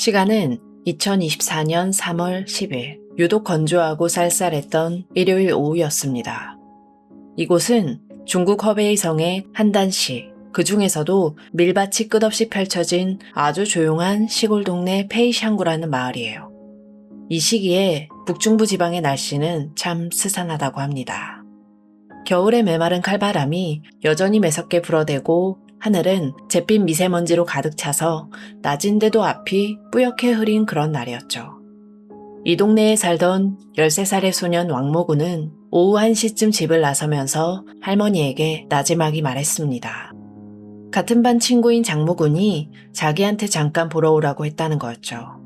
시간은 2024년 3월 10일, 유독 건조하고 쌀쌀했던 일요일 오후였습니다. 이곳은 중국 허베이성의 한단시, 그 중에서도 밀밭이 끝없이 펼쳐진 아주 조용한 시골 동네 페이샹구라는 마을이에요. 이 시기에 북중부 지방의 날씨는 참 스산하다고 합니다. 겨울의 메마른 칼바람이 여전히 매섭게 불어대고 하늘은 잿빛 미세먼지로 가득 차서 낮인데도 앞이 뿌옇게 흐린 그런 날이었죠. 이 동네에 살던 13살의 소년 왕모군은 오후 1시쯤 집을 나서면서 할머니에게 나지막이 말했습니다. 같은 반 친구인 장모군이 자기한테 잠깐 보러 오라고 했다는 거였죠.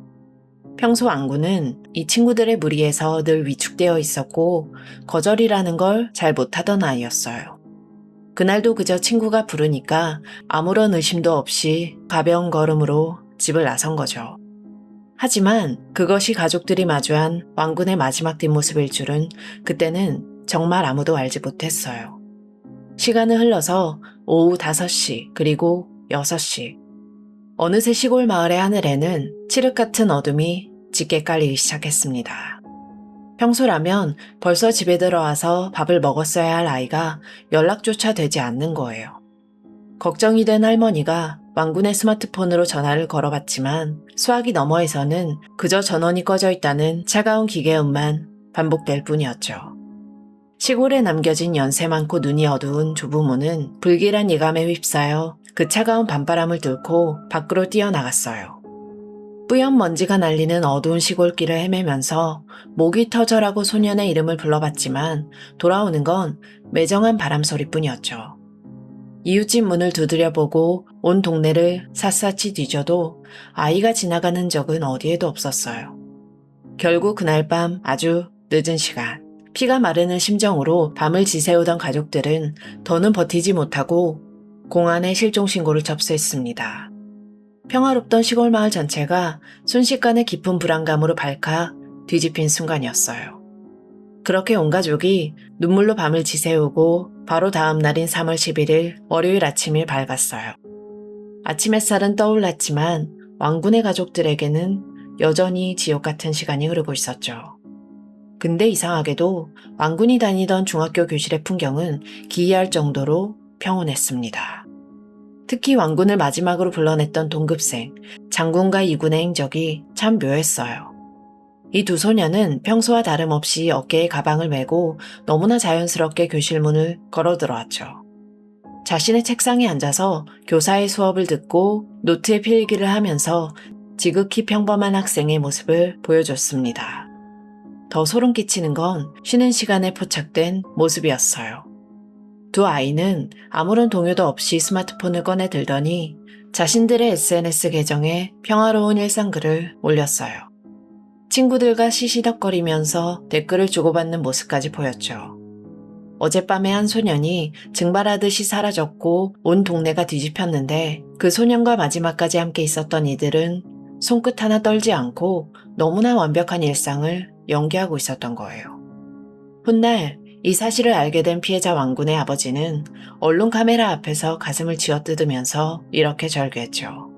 평소 왕군은 이 친구들의 무리에서 늘 위축되어 있었고 거절이라는 걸 잘 못하던 아이였어요. 그날도 그저 친구가 부르니까 아무런 의심도 없이 가벼운 걸음으로 집을 나선 거죠. 하지만 그것이 가족들이 마주한 왕군의 마지막 뒷모습일 줄은 그때는 정말 아무도 알지 못했어요. 시간은 흘러서 오후 5시 그리고 6시. 어느새 시골 마을의 하늘에는 칠흑 같은 어둠이 짙게 깔리기 시작했습니다. 평소라면 벌써 집에 들어와서 밥을 먹었어야 할 아이가 연락조차 되지 않는 거예요. 걱정이 된 할머니가 왕군의 스마트폰으로 전화를 걸어봤지만 수화기 너머에서는 그저 전원이 꺼져 있다는 차가운 기계음만 반복될 뿐이었죠. 시골에 남겨진 연세 많고 눈이 어두운 조부모는 불길한 예감에 휩싸여 그 차가운 밤바람을 뚫고 밖으로 뛰어나갔어요. 뿌연 먼지가 날리는 어두운 시골길을 헤매면서 목이 터져라고 소년의 이름을 불러봤지만 돌아오는 건 매정한 바람 소리뿐이었죠. 이웃집 문을 두드려보고 온 동네를 샅샅이 뒤져도 아이가 지나가는 적은 어디에도 없었어요. 결국 그날 밤 아주 늦은 시간, 피가 마르는 심정으로 밤을 지새우던 가족들은 더는 버티지 못하고 공안에 실종신고를 접수했습니다. 평화롭던 시골 마을 전체가 순식간에 깊은 불안감으로 발칵 뒤집힌 순간이었어요. 그렇게 온 가족이 눈물로 밤을 지새우고 바로 다음 날인 3월 11일 월요일 아침이 밝았어요. 아침 햇살은 떠올랐지만 왕군의 가족들에게는 여전히 지옥 같은 시간이 흐르고 있었죠. 근데 이상하게도 왕군이 다니던 중학교 교실의 풍경은 기이할 정도로 평온했습니다. 특히 왕군을 마지막으로 불러냈던 동급생, 장군과 이군의 행적이 참 묘했어요. 이 두 소녀는 평소와 다름없이 어깨에 가방을 메고 너무나 자연스럽게 교실 문을 걸어 들어왔죠. 자신의 책상에 앉아서 교사의 수업을 듣고 노트에 필기를 하면서 지극히 평범한 학생의 모습을 보여줬습니다. 더 소름 끼치는 건 쉬는 시간에 포착된 모습이었어요. 두 아이는 아무런 동요도 없이 스마트폰을 꺼내 들더니 자신들의 SNS 계정에 평화로운 일상글을 올렸어요. 친구들과 시시덕거리면서 댓글을 주고받는 모습까지 보였죠. 어젯밤에 한 소년이 증발하듯이 사라졌고 온 동네가 뒤집혔는데 그 소년과 마지막까지 함께 있었던 이들은 손끝 하나 떨지 않고 너무나 완벽한 일상을 연기하고 있었던 거예요. 훗날 이 사실을 알게 된 피해자 왕군의 아버지는 언론 카메라 앞에서 가슴을 쥐어뜯으면서 이렇게 절규했죠.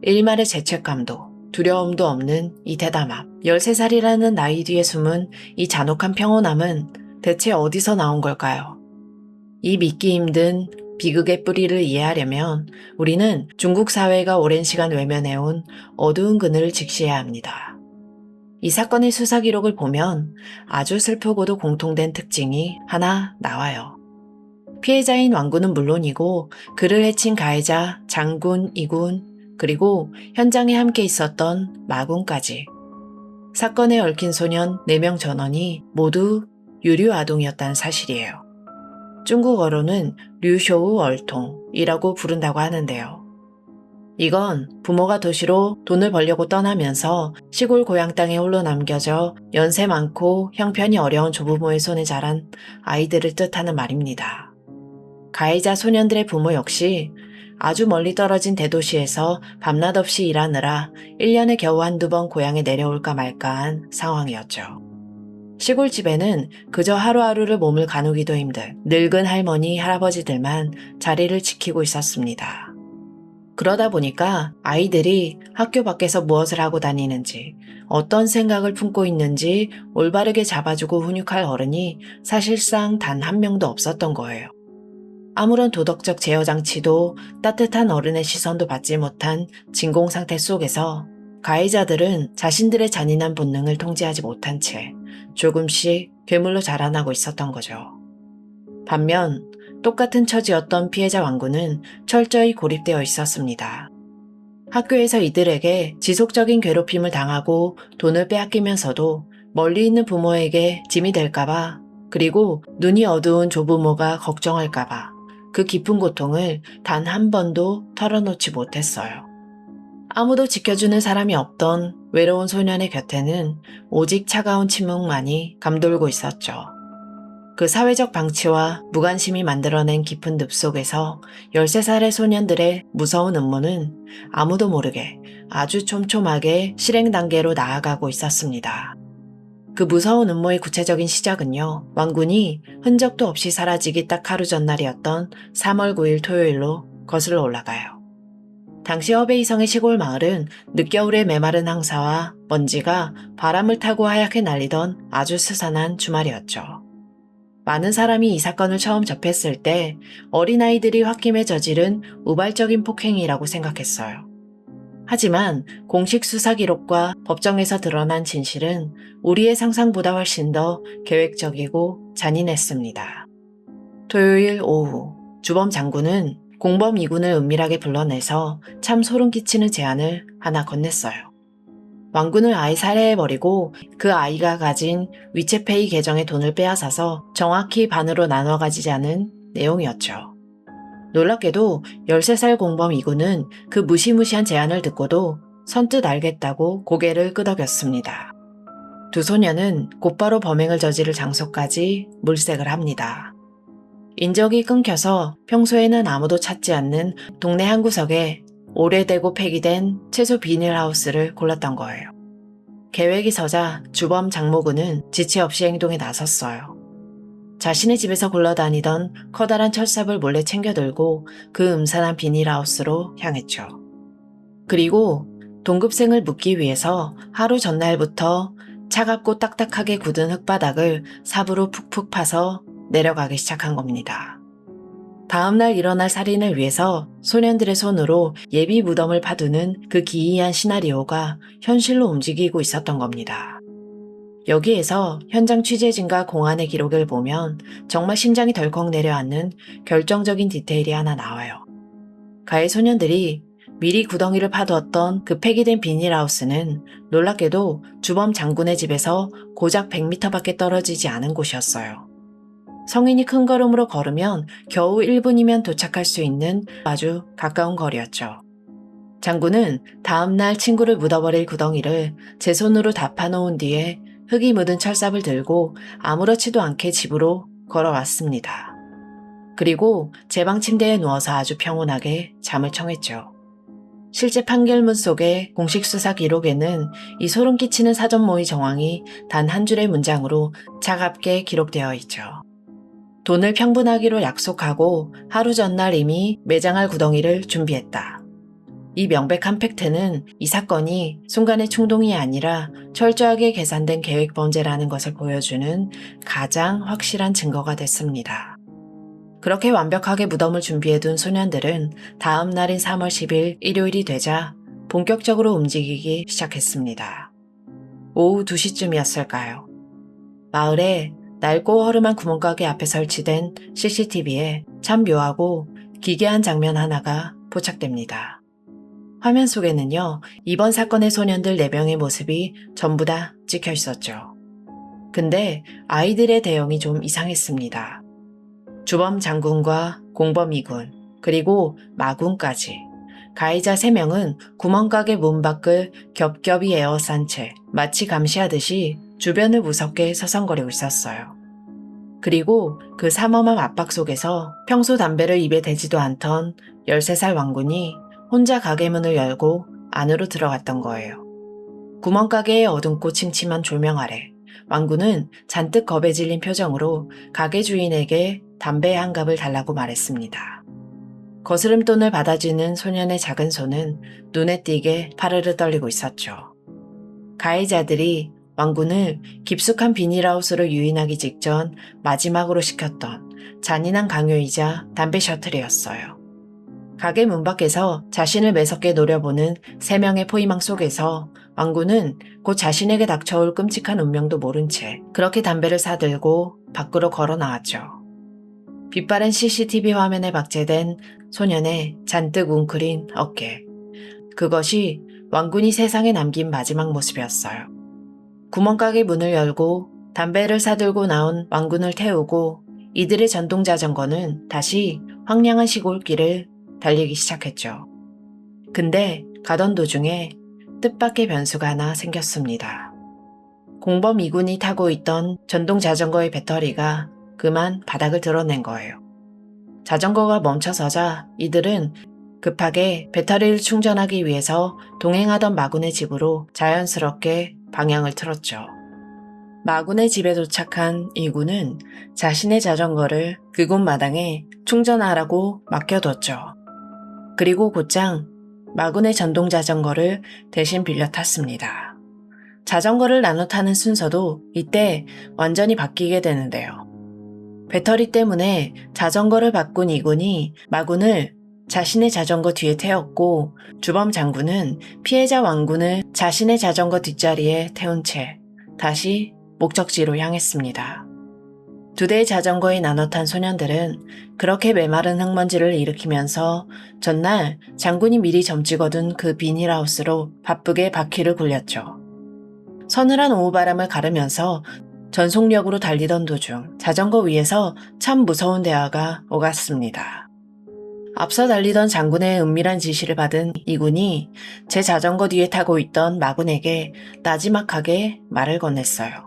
일말의 죄책감도 두려움도 없는 이 대담함, 13살이라는 나이 뒤에 숨은 이 잔혹한 평온함은 대체 어디서 나온 걸까요? 이 믿기 힘든 비극의 뿌리를 이해하려면 우리는 중국 사회가 오랜 시간 외면해온 어두운 그늘을 직시해야 합니다. 이 사건의 수사 기록을 보면 아주 슬프고도 공통된 특징이 하나 나와요. 피해자인 왕군은 물론이고 그를 해친 가해자 장군, 이군, 그리고 현장에 함께 있었던 마군까지. 사건에 얽힌 소년 4명 전원이 모두 유류 아동이었다는 사실이에요. 중국어로는 류쇼우 얼통이라고 부른다고 하는데요. 이건 부모가 도시로 돈을 벌려고 떠나면서 시골 고향 땅에 홀로 남겨져 연세 많고 형편이 어려운 조부모의 손에 자란 아이들을 뜻하는 말입니다. 가해자 소년들의 부모 역시 아주 멀리 떨어진 대도시에서 밤낮 없이 일하느라 1년에 겨우 한두 번 고향에 내려올까 말까한 상황이었죠. 시골집에는 그저 하루하루를 몸을 가누기도 힘든 늙은 할머니, 할아버지들만 자리를 지키고 있었습니다. 그러다 보니까 아이들이 학교 밖에서 무엇을 하고 다니는지, 어떤 생각을 품고 있는지 올바르게 잡아주고 훈육할 어른이 사실상 단 한 명도 없었던 거예요. 아무런 도덕적 제어 장치도 따뜻한 어른의 시선도 받지 못한 진공 상태 속에서 가해자들은 자신들의 잔인한 본능을 통제하지 못한 채 조금씩 괴물로 자라나고 있었던 거죠. 반면 똑같은 처지였던 피해자 왕군은 철저히 고립되어 있었습니다. 학교에서 이들에게 지속적인 괴롭힘을 당하고 돈을 빼앗기면서도 멀리 있는 부모에게 짐이 될까봐, 그리고 눈이 어두운 조부모가 걱정할까봐 그 깊은 고통을 단 한 번도 털어놓지 못했어요. 아무도 지켜주는 사람이 없던 외로운 소년의 곁에는 오직 차가운 침묵만이 감돌고 있었죠. 그 사회적 방치와 무관심이 만들어낸 깊은 늪 속에서 13살의 소년들의 무서운 음모는 아무도 모르게 아주 촘촘하게 실행 단계로 나아가고 있었습니다. 그 무서운 음모의 구체적인 시작은요, 왕군이 흔적도 없이 사라지기 딱 하루 전날이었던 3월 9일 토요일로 거슬러 올라가요. 당시 허베이성의 시골 마을은 늦겨울의 메마른 항사와 먼지가 바람을 타고 하얗게 날리던 아주 스산한 주말이었죠. 많은 사람이 이 사건을 처음 접했을 때 어린아이들이 홧김에 저지른 우발적인 폭행이라고 생각했어요. 하지만 공식 수사 기록과 법정에서 드러난 진실은 우리의 상상보다 훨씬 더 계획적이고 잔인했습니다. 토요일 오후, 주범 장군은 공범 이군을 은밀하게 불러내서 참 소름 끼치는 제안을 하나 건넸어요. 왕군을 아예 살해해버리고 그 아이가 가진 위챗페이 계정의 돈을 빼앗아서 정확히 반으로 나눠 가지자는 내용이었죠. 놀랍게도 13살 공범 이군은 그 무시무시한 제안을 듣고도 선뜻 알겠다고 고개를 끄덕였습니다. 두 소년은 곧바로 범행을 저지를 장소까지 물색을 합니다. 인적이 끊겨서 평소에는 아무도 찾지 않는 동네 한 구석에 오래되고 폐기된 채소 비닐하우스를 골랐던 거예요. 계획이 서자 주범 장모군은 지체 없이 행동에 나섰어요. 자신의 집에서 굴러다니던 커다란 철삽을 몰래 챙겨들고 그 음산한 비닐하우스로 향했죠. 그리고 동급생을 묻기 위해서 하루 전날부터 차갑고 딱딱하게 굳은 흙바닥을 삽으로 푹푹 파서 내려가기 시작한 겁니다. 다음날 일어날 살인을 위해서 소년들의 손으로 예비 무덤을 파두는 그 기이한 시나리오가 현실로 움직이고 있었던 겁니다. 여기에서 현장 취재진과 공안의 기록을 보면 정말 심장이 덜컥 내려앉는 결정적인 디테일이 하나 나와요. 가해 소년들이 미리 구덩이를 파두었던 그 폐기된 비닐하우스는 놀랍게도 주범 장군의 집에서 고작 100m밖에 떨어지지 않은 곳이었어요. 성인이 큰 걸음으로 걸으면 겨우 1분이면 도착할 수 있는 아주 가까운 거리였죠. 장군은 다음날 친구를 묻어버릴 구덩이를 제 손으로 다 파놓은 뒤에 흙이 묻은 철삽을 들고 아무렇지도 않게 집으로 걸어왔습니다. 그리고 제 방 침대에 누워서 아주 평온하게 잠을 청했죠. 실제 판결문 속의 공식 수사 기록에는 이 소름 끼치는 사전 모의 정황이 단 한 줄의 문장으로 차갑게 기록되어 있죠. 돈을 평분하기로 약속하고 하루 전날 이미 매장할 구덩이를 준비했다. 이 명백한 팩트는 이 사건이 순간의 충동이 아니라 철저하게 계산된 계획 범죄라는 것을 보여주는 가장 확실한 증거가 됐습니다. 그렇게 완벽하게 무덤을 준비해둔 소년들은 다음 날인 3월 10일 일요일이 되자 본격적으로 움직이기 시작했습니다. 오후 2시쯤이었을까요? 마을에 낡고 허름한 구멍가게 앞에 설치된 CCTV에 참 묘하고 기괴한 장면 하나가 포착됩니다. 화면 속에는요, 이번 사건의 소년들 4명의 모습이 전부 다 찍혀 있었죠. 근데 아이들의 대형이 좀 이상했습니다. 주범 장군과 공범 이군, 그리고 마군까지. 가해자 3명은 구멍가게 문 밖을 겹겹이 에워싼 채 마치 감시하듯이 주변을 무섭게 서성거리고 있었어요. 그리고 그 삼엄한 압박 속에서 평소 담배를 입에 대지도 않던 13살 왕군이 혼자 가게 문을 열고 안으로 들어갔던 거예요. 구멍가게의 어둡고 침침한 조명 아래 왕군은 잔뜩 겁에 질린 표정으로 가게 주인에게 담배 한 갑을 달라고 말했습니다. 거스름돈을 받아주는 소년의 작은 손은 눈에 띄게 파르르 떨리고 있었죠. 가해자들이 왕군을 깊숙한 비닐하우스로 유인하기 직전 마지막으로 시켰던 잔인한 강요이자 담배 셔틀이었어요. 가게 문 밖에서 자신을 매섭게 노려보는 3명의 포위망 속에서 왕군은 곧 자신에게 닥쳐올 끔찍한 운명도 모른 채 그렇게 담배를 사들고 밖으로 걸어 나왔죠. 빛바랜 CCTV 화면에 박제된 소년의 잔뜩 웅크린 어깨. 그것이 왕군이 세상에 남긴 마지막 모습이었어요. 구멍가게 문을 열고 담배를 사들고 나온 왕군을 태우고 이들의 전동 자전거는 다시 황량한 시골길을 달리기 시작했죠. 근데 가던 도중에 뜻밖의 변수가 하나 생겼습니다. 공범 2군이 타고 있던 전동 자전거의 배터리가 그만 바닥을 드러낸 거예요. 자전거가 멈춰서자 이들은 급하게 배터리를 충전하기 위해서 동행하던 마군의 집으로 자연스럽게 방향을 틀었죠. 마군의 집에 도착한 2군은 자신의 자전거를 그곳 마당에 충전하라고 맡겨뒀죠. 그리고 곧장 마군의 전동 자전거를 대신 빌려 탔습니다. 자전거를 나눠 타는 순서도 이때 완전히 바뀌게 되는데요. 배터리 때문에 자전거를 바꾼 2군이 마군을 자신의 자전거 뒤에 태웠고 주범 장군은 피해자 왕군을 자신의 자전거 뒷자리에 태운 채 다시 목적지로 향했습니다. 2대의 자전거에 나눠 탄 소년들은 그렇게 메마른 흙먼지를 일으키면서 전날 장군이 미리 점찍어둔 그 비닐하우스로 바쁘게 바퀴를 굴렸죠. 서늘한 오후바람을 가르면서 전속력으로 달리던 도중 자전거 위에서 참 무서운 대화가 오갔습니다. 앞서 달리던 장군의 은밀한 지시를 받은 2군이 제 자전거 뒤에 타고 있던 마군에게 나지막하게 말을 건넸어요.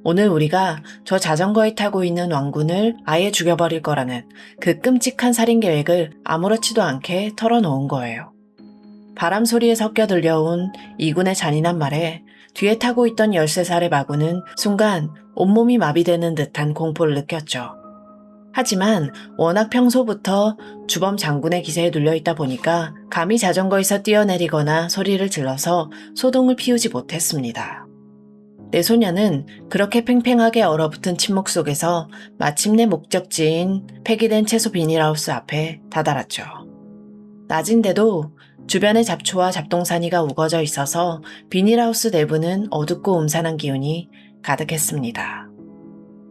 오늘 우리가 저 자전거에 타고 있는 왕군을 아예 죽여버릴 거라는 그 끔찍한 살인 계획을 아무렇지도 않게 털어놓은 거예요. 바람 소리에 섞여 들려온 2군의 잔인한 말에 뒤에 타고 있던 13살의 마군은 순간 온몸이 마비되는 듯한 공포를 느꼈죠. 하지만 워낙 평소부터 주범 장군의 기세에 눌려있다 보니까 감히 자전거에서 뛰어내리거나 소리를 질러서 소동을 피우지 못했습니다. 내 소녀는 그렇게 팽팽하게 얼어붙은 침묵 속에서 마침내 목적지인 폐기된 채소 비닐하우스 앞에 다다랐죠. 낮인데도 주변에 잡초와 잡동사니가 우거져 있어서 비닐하우스 내부는 어둡고 음산한 기운이 가득했습니다.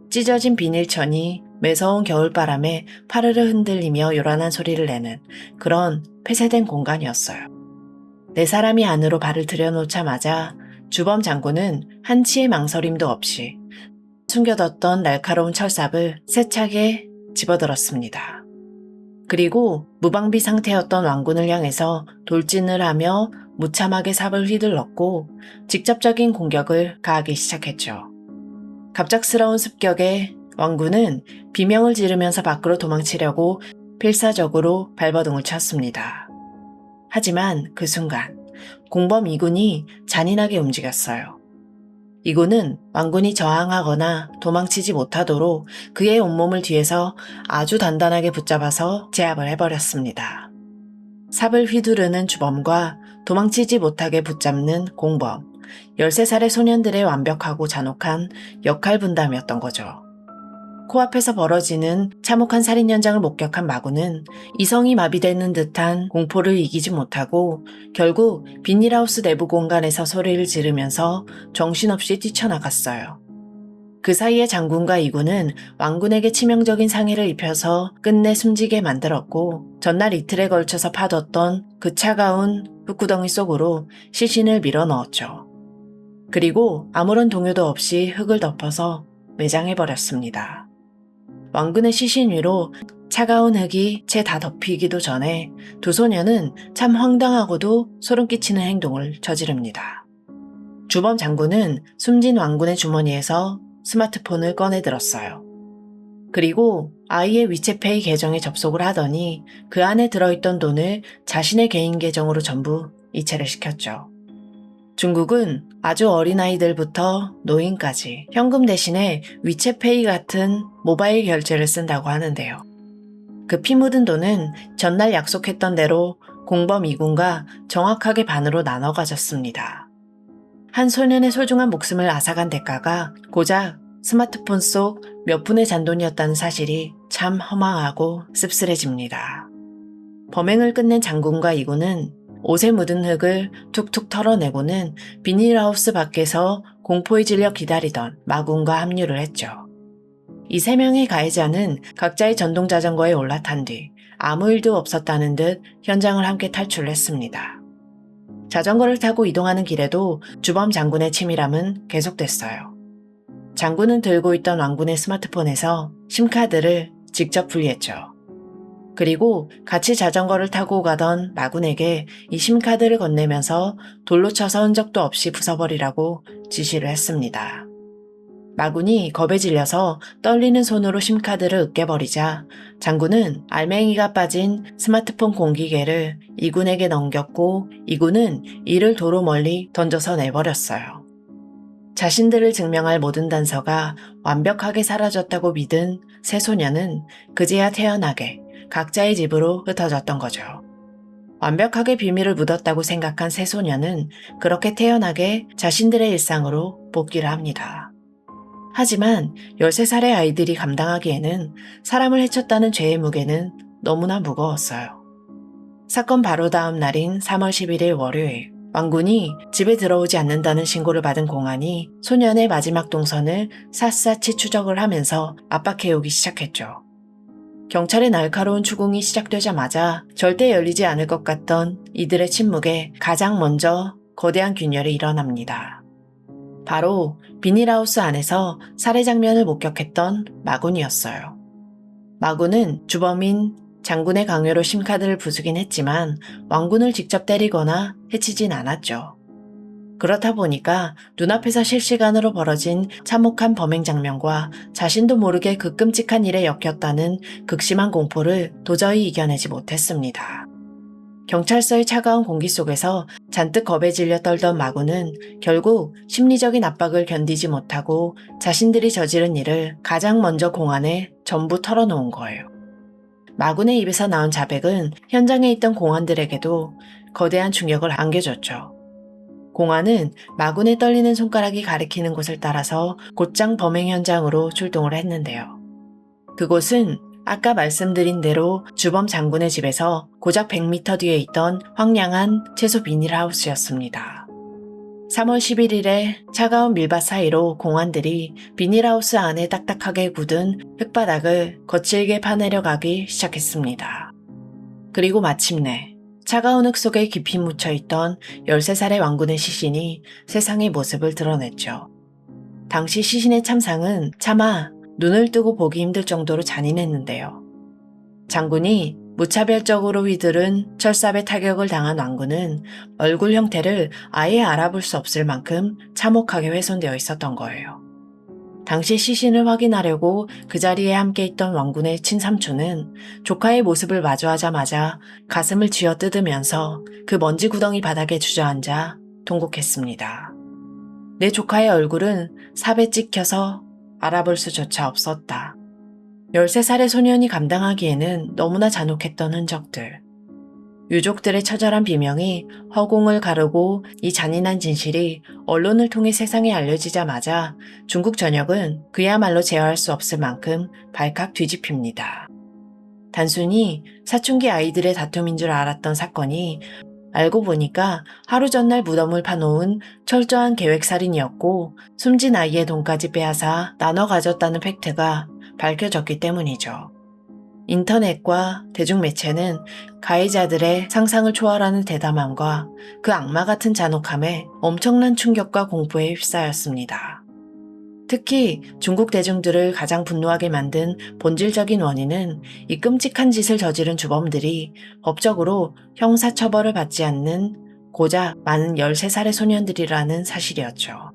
찢어진 비닐천이 매서운 겨울바람에 파르르 흔들리며 요란한 소리를 내는 그런 폐쇄된 공간이었어요. 4사람이 안으로 발을 들여놓자마자 주범 장군은 한치의 망설임도 없이 숨겨뒀던 날카로운 철삽을 세차게 집어들었습니다. 그리고 무방비 상태였던 왕군을 향해서 돌진을 하며 무참하게 삽을 휘둘렀고 직접적인 공격을 가하기 시작했죠. 갑작스러운 습격에 왕군은 비명을 지르면서 밖으로 도망치려고 필사적으로 발버둥을 쳤습니다. 하지만 그 순간 공범 2군이 잔인하게 움직였어요. 2군은 왕군이 저항하거나 도망치지 못하도록 그의 온몸을 뒤에서 아주 단단하게 붙잡아서 제압을 해버렸습니다. 삽을 휘두르는 주범과 도망치지 못하게 붙잡는 공범, 13살의 소년들의 완벽하고 잔혹한 역할 분담이었던 거죠. 코앞에서 벌어지는 참혹한 살인 현장을 목격한 마군은 이성이 마비되는 듯한 공포를 이기지 못하고 결국 비닐하우스 내부 공간에서 소리를 지르면서 정신없이 뛰쳐나갔어요. 그 사이에 장군과 2군은 왕군에게 치명적인 상해를 입혀서 끝내 숨지게 만들었고 전날 이틀에 걸쳐서 파뒀던 그 차가운 흙구덩이 속으로 시신을 밀어 넣었죠. 그리고 아무런 동요도 없이 흙을 덮어서 매장해버렸습니다. 왕군의 시신 위로 차가운 흙이 채 다 덮이기도 전에 2 소녀는 참 황당하고도 소름 끼치는 행동을 저지릅니다. 주범 장군은 숨진 왕군의 주머니에서 스마트폰을 꺼내 들었어요. 그리고 아이의 위챗페이 계정에 접속을 하더니 그 안에 들어있던 돈을 자신의 개인 계정으로 전부 이체를 시켰죠. 중국은 아주 어린아이들부터 노인까지 현금 대신에 위챗페이 같은 모바일 결제를 쓴다고 하는데요. 그 피 묻은 돈은 전날 약속했던 대로 공범 2군과 정확하게 반으로 나눠 가졌습니다. 한 소년의 소중한 목숨을 앗아간 대가가 고작 스마트폰 속 몇 푼의 잔돈이었다는 사실이 참 허망하고 씁쓸해집니다. 범행을 끝낸 장군과 이군은 옷에 묻은 흙을 툭툭 털어내고는 비닐하우스 밖에서 공포에 질려 기다리던 마군과 합류를 했죠. 이 세 명의 가해자는 각자의 전동 자전거에 올라탄 뒤 아무 일도 없었다는 듯 현장을 함께 탈출했습니다. 자전거를 타고 이동하는 길에도 주범 장군의 치밀함은 계속됐어요. 장군은 들고 있던 왕군의 스마트폰에서 심카드를 직접 분리했죠. 그리고 같이 자전거를 타고 가던 마군에게 이 심카드를 건네면서 돌로 쳐서 흔적도 없이 부숴버리라고 지시를 했습니다. 마군이 겁에 질려서 떨리는 손으로 심카드를 으깨버리자 장군은 알맹이가 빠진 스마트폰 공기계를 이군에게 넘겼고 이군은 이를 도로 멀리 던져서 내버렸어요. 자신들을 증명할 모든 단서가 완벽하게 사라졌다고 믿은 세 소녀는 그제야 태연하게 각자의 집으로 흩어졌던 거죠. 완벽하게 비밀을 묻었다고 생각한 세 소녀는 그렇게 태연하게 자신들의 일상으로 복귀를 합니다. 하지만 13살의 아이들이 감당하기에는 사람을 해쳤다는 죄의 무게는 너무나 무거웠어요. 사건 바로 다음 날인 3월 11일 월요일, 왕군이 집에 들어오지 않는다는 신고를 받은 공안이 소년의 마지막 동선을 샅샅이 추적을 하면서 압박해오기 시작했죠. 경찰의 날카로운 추궁이 시작되자마자 절대 열리지 않을 것 같던 이들의 침묵에 가장 먼저 거대한 균열이 일어납니다. 바로 비닐하우스 안에서 살해 장면을 목격했던 마군이었어요. 마군은 주범인 장군의 강요로 심카드를 부수긴 했지만 왕군을 직접 때리거나 해치진 않았죠. 그렇다 보니까 눈앞에서 실시간으로 벌어진 참혹한 범행 장면과 자신도 모르게 그 끔찍한 일에 엮였다는 극심한 공포를 도저히 이겨내지 못했습니다. 경찰서의 차가운 공기 속에서 잔뜩 겁에 질려 떨던 마군은 결국 심리적인 압박을 견디지 못하고 자신들이 저지른 일을 가장 먼저 공안에 전부 털어놓은 거예요. 마군의 입에서 나온 자백은 현장에 있던 공안들에게도 거대한 충격을 안겨줬죠. 공안은 마군의 떨리는 손가락이 가리키는 곳을 따라서 곧장 범행 현장으로 출동을 했는데요. 그곳은 아까 말씀드린 대로 주범 장군의 집에서 고작 100m 뒤에 있던 황량한 채소 비닐하우스였습니다. 3월 11일에 차가운 밀밭 사이로 공안들이 비닐하우스 안에 딱딱하게 굳은 흙바닥을 거칠게 파내려 가기 시작했습니다. 그리고 마침내 차가운 흙 속에 깊이 묻혀있던 13살의 왕군의 시신이 세상의 모습을 드러냈죠. 당시 시신의 참상은 차마 눈을 뜨고 보기 힘들 정도로 잔인했는데요. 장군이 무차별적으로 휘두른 철삽에 타격을 당한 왕군은 얼굴 형태를 아예 알아볼 수 없을 만큼 참혹하게 훼손되어 있었던 거예요. 당시 시신을 확인하려고 그 자리에 함께 있던 왕군의 친삼촌은 조카의 모습을 마주하자마자 가슴을 쥐어뜯으면서 그 먼지 구덩이 바닥에 주저앉아 통곡했습니다. 내 조카의 얼굴은 삽에 찍혀서 알아볼 수조차 없었다. 13살의 소년이 감당하기에는 너무나 잔혹했던 흔적들. 유족들의 처절한 비명이 허공을 가르고 이 잔인한 진실이 언론을 통해 세상에 알려지자마자 중국 전역은 그야말로 제어할 수 없을 만큼 발칵 뒤집힙니다. 단순히 사춘기 아이들의 다툼인 줄 알았던 사건이 알고 보니까 하루 전날 무덤을 파놓은 철저한 계획살인이었고 숨진 아이의 돈까지 빼앗아 나눠 가졌다는 팩트가 밝혀졌기 때문이죠. 인터넷과 대중매체는 가해자들의 상상을 초월하는 대담함과 그 악마 같은 잔혹함에 엄청난 충격과 공포에 휩싸였습니다. 특히 중국 대중들을 가장 분노하게 만든 본질적인 원인은 이 끔찍한 짓을 저지른 주범들이 법적으로 형사처벌을 받지 않는 고작 많은 13살의 소년들이라는 사실이었죠.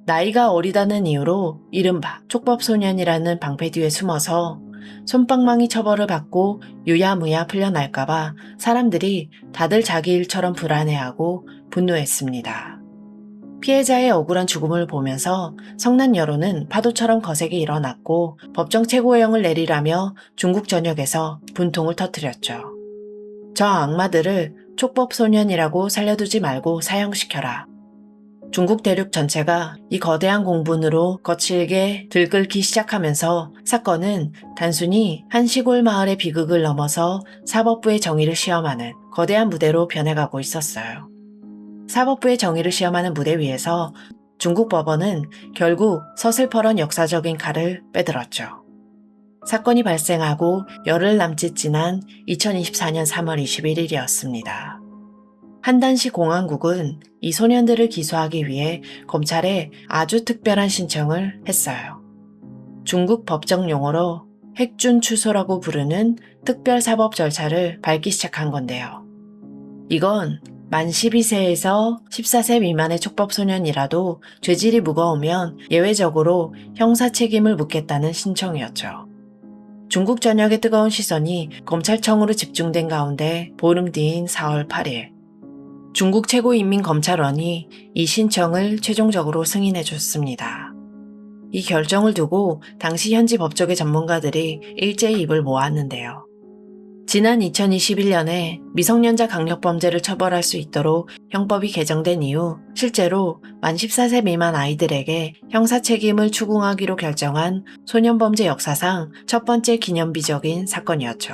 나이가 어리다는 이유로 이른바 촉법소년이라는 방패 뒤에 숨어서 솜방망이 처벌을 받고 유야무야 풀려날까봐 사람들이 다들 자기 일처럼 불안해하고 분노했습니다. 피해자의 억울한 죽음을 보면서 성난 여론은 파도처럼 거세게 일어났고 법정 최고형을 내리라며 중국 전역에서 분통을 터뜨렸죠. 저 악마들을 촉법소년이라고 살려두지 말고 사형시켜라. 중국 대륙 전체가 이 거대한 공분으로 거칠게 들끓기 시작하면서 사건은 단순히 한 시골 마을의 비극을 넘어서 사법부의 정의를 시험하는 거대한 무대로 변해가고 있었어요. 사법부의 정의를 시험하는 무대 위에서 중국 법원은 결국 서슬퍼런 역사적인 칼을 빼들었죠. 사건이 발생하고 열흘 남짓 지난 2024년 3월 21일이었습니다. 한단시 공안국은 이 소년들을 기소하기 위해 검찰에 아주 특별한 신청을 했어요. 중국 법정 용어로 핵준 추소라고 부르는 특별사법 절차를 밟기 시작한 건데요. 이건 만 12세에서 14세 미만의 촉법소년이라도 죄질이 무거우면 예외적으로 형사 책임을 묻겠다는 신청이었죠. 중국 전역의 뜨거운 시선이 검찰청으로 집중된 가운데 보름 뒤인 4월 8일 중국 최고인민검찰원이 이 신청을 최종적으로 승인해 줬습니다. 이 결정을 두고 당시 현지 법조계 전문가들이 일제히 입을 모았는데요. 지난 2021년에 미성년자 강력범죄를 처벌할 수 있도록 형법이 개정된 이후 실제로 만 14세 미만 아이들에게 형사 책임을 추궁하기로 결정한 소년범죄 역사상 첫 번째 기념비적인 사건이었죠.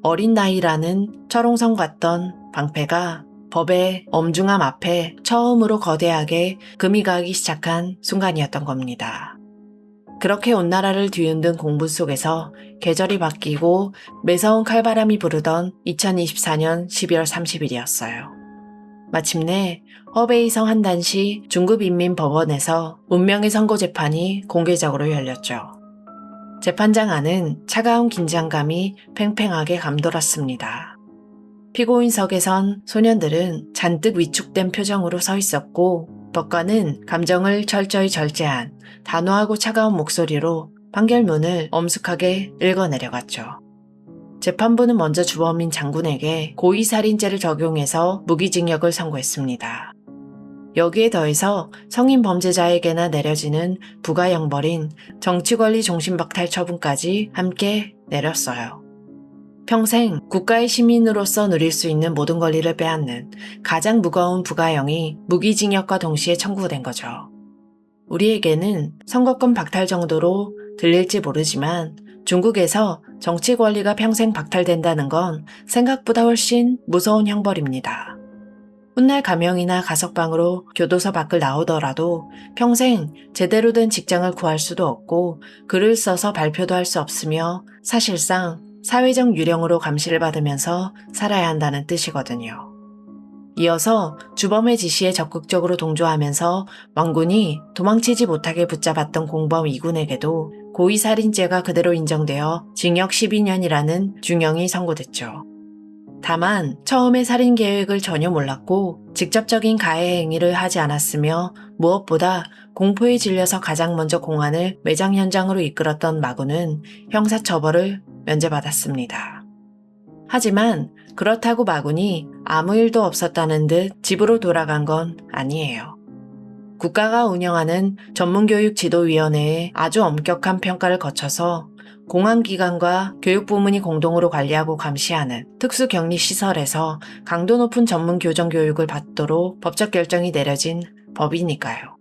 어린 나이라는 철옹성 같던 방패가 법의 엄중함 앞에 처음으로 거대하게 금이 가기 시작한 순간이었던 겁니다. 그렇게 온 나라를 뒤흔든 공분 속에서 계절이 바뀌고 매서운 칼바람이 부르던 2024년 12월 30일이었어요. 마침내 허베이성 한단시 중급인민법원에서 운명의 선고 재판이 공개적으로 열렸죠. 재판장 안은 차가운 긴장감이 팽팽하게 감돌았습니다. 피고인석에선 소년들은 잔뜩 위축된 표정으로 서 있었고 법관은 감정을 철저히 절제한 단호하고 차가운 목소리로 판결문을 엄숙하게 읽어내려갔죠. 재판부는 먼저 주범인 장군에게 고의살인죄를 적용해서 무기징역을 선고했습니다. 여기에 더해서 성인 범죄자에게나 내려지는 부가형벌인 정치권리 종신박탈 처분까지 함께 내렸어요. 평생 국가의 시민으로서 누릴 수 있는 모든 권리를 빼앗는 가장 무거운 부가형이 무기징역과 동시에 청구된 거죠. 우리에게는 선거권 박탈 정도로 들릴지 모르지만 중국에서 정치 권리가 평생 박탈된다는 건 생각보다 훨씬 무서운 형벌입니다. 훗날 가명이나 가석방으로 교도소 밖을 나오더라도 평생 제대로 된 직장을 구할 수도 없고 글을 써서 발표도 할 수 없으며 사실상 사회적 유령으로 감시를 받으면서 살아야 한다는 뜻이거든요. 이어서 주범의 지시에 적극적으로 동조하면서 왕군이 도망치지 못하게 붙잡았던 공범 이군에게도 고의살인죄가 그대로 인정되어 징역 12년이라는 중형이 선고됐죠. 다만 처음에 살인 계획을 전혀 몰랐고 직접적인 가해 행위를 하지 않았으며 무엇보다 공포에 질려서 가장 먼저 공안을 매장 현장으로 이끌었던 마군은 형사처벌을 면제받았습니다. 하지만 그렇다고 마군이 아무 일도 없었다는 듯 집으로 돌아간 건 아니에요. 국가가 운영하는 전문교육지도위원회의 아주 엄격한 평가를 거쳐서 공안기관과 교육부문이 공동으로 관리하고 감시하는 특수격리시설에서 강도 높은 전문교정교육을 받도록 법적 결정이 내려진 법이니까요.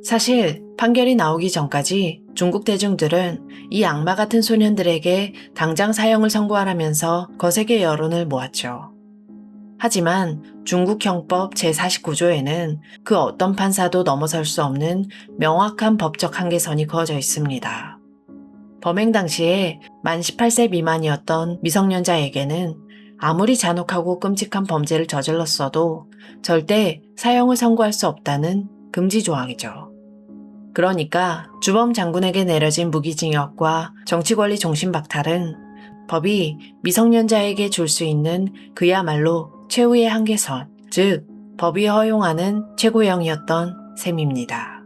사실 판결이 나오기 전까지 중국 대중들은 이 악마 같은 소년들에게 당장 사형을 선고하라면서 거세게 여론을 모았죠. 하지만 중국 형법 제49조에는 그 어떤 판사도 넘어설 수 없는 명확한 법적 한계선이 그어져 있습니다. 범행 당시에 만 18세 미만이었던 미성년자에게는 아무리 잔혹하고 끔찍한 범죄를 저질렀어도 절대 사형을 선고할 수 없다는 금지 조항이죠. 그러니까 주범 장군에게 내려진 무기징역과 정치권리 종신박탈은 법이 미성년자에게 줄 수 있는 그야말로 최후의 한계선, 즉 법이 허용하는 최고형이었던 셈입니다.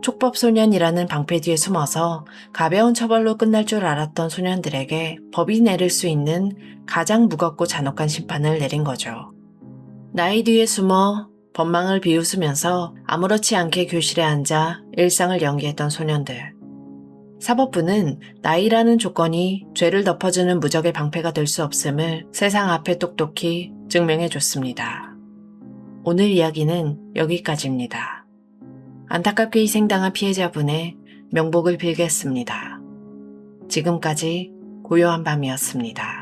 촉법소년이라는 방패 뒤에 숨어서 가벼운 처벌로 끝날 줄 알았던 소년들에게 법이 내릴 수 있는 가장 무겁고 잔혹한 심판을 내린 거죠. 나이 뒤에 숨어 법망을 비웃으면서 아무렇지 않게 교실에 앉아 일상을 연기했던 소년들. 사법부는 나이라는 조건이 죄를 덮어주는 무적의 방패가 될 수 없음을 세상 앞에 똑똑히 증명해줬습니다. 오늘 이야기는 여기까지입니다. 안타깝게 희생당한 피해자분의 명복을 빌겠습니다. 지금까지 고요한 밤이었습니다.